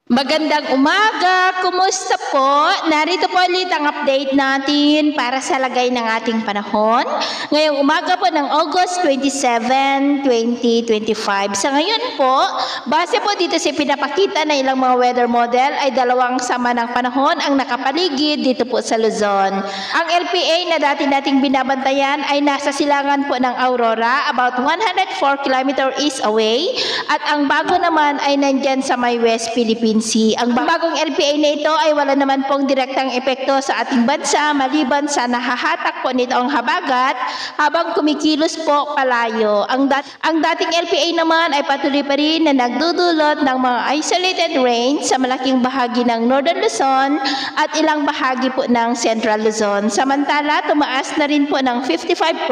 Magandang umaga! Kumusta po? Narito po ulit ang update natin para sa lagay ng ating panahon. Ngayong umaga po ng August 27, 2025. Sa ngayon po, base po dito sa pinapakita na ilang mga weather model ay dalawang sama ng panahon ang nakapaligid dito po sa Luzon. Ang LPA na dati nating binabantayan ay nasa silangan po ng Aurora, about 104 km east away. At ang bago naman ay nandyan sa may West Philippines Sea. Ang bagong LPA na ito ay wala naman pong direktang epekto sa ating bansa maliban sa nahahatak po nito ang habagat habang kumikilos po palayo. Ang dating LPA naman ay patuloy pa rin na nagdudulot ng mga isolated rains sa malaking bahagi ng Northern Luzon at ilang bahagi po ng Central Luzon. Samantala, tumaas na rin po ng 55%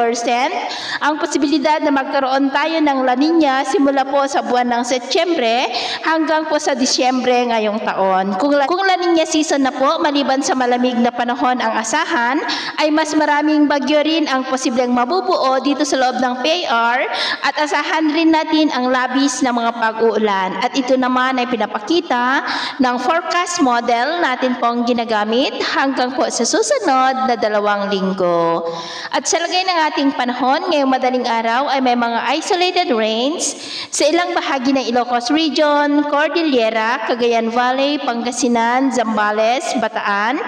ang posibilidad na magkaroon tayo ng La Nina simula po sa buwan ng Setyembre hanggang po sa Disyembre ngayong taon. Kung La Nina season na po, maliban sa malamig na panahon ang asahan, ay mas maraming bagyo rin ang posibleng mabubuo dito sa loob ng PAR at asahan rin natin ang labis na mga pag-uulan. At ito naman ay pinapakita ng forecast model natin pong ginagamit hanggang po sa susunod na 2 linggo. At sa lagay ng ating panahon, ngayong madaling araw ay may mga isolated rains sa ilang bahagi ng Ilocos Region, Cordillera, Cagayan Valley, Pangasinan, Zambales, Bataan,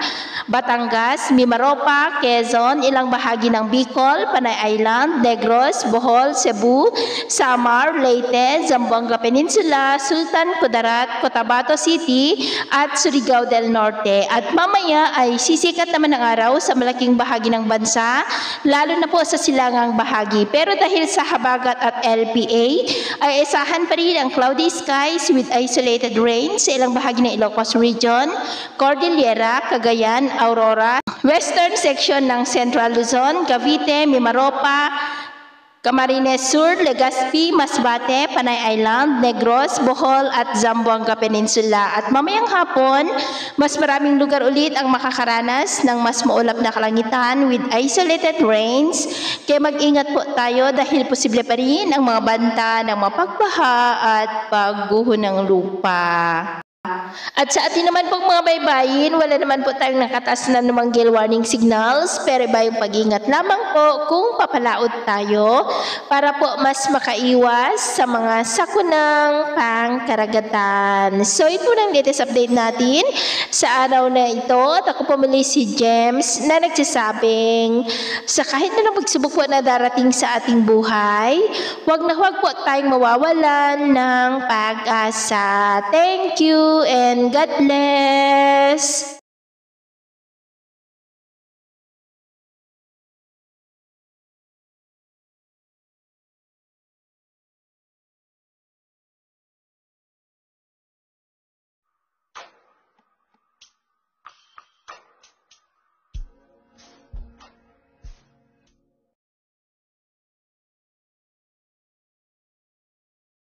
Batangas, Mimaropa, Quezon, ilang bahagi ng Bicol, Panay Island, Negros, Bohol, Cebu, Samar, Leyte, Zamboanga Peninsula, Sultan Kudarat, Cotabato City, at Surigao del Norte. At mamaya ay sisikat naman ang araw sa malaking bahagi ng bansa, lalo na po sa silangang bahagi. Pero dahil sa habagat at LPA, ay isahan pa rin ang cloudy skies with isolated rain sa ilang bahagi ng Ilocos Region, Cordillera, Cagayan, Aurora, western section ng Central Luzon, Cavite, Mimaropa, Camarines Sur, Legazpi, Masbate, Panay Island, Negros, Bohol at Zamboanga Peninsula. At mamayang hapon, mas maraming lugar ulit ang makakaranas ng mas maulap na kalangitan with isolated rains. Kaya mag-ingat po tayo dahil posible pa rin ang mga banta ng mapagbaha at pagguho ng lupa. At sa atin naman pong mga baybayin, wala naman po tayong nakataas na namang gale warning signals, pero iba yung pag-ingat lamang po kung papalaot tayo para po mas makaiwas sa mga sakunang pangkaragatan. So ito na ang latest update natin sa araw na ito. At ako po muli si James na nagsasabing sa kahit na pagsubok po na darating sa ating buhay, huwag na huwag po tayong mawawalan ng pag-asa. Thank you and God bless.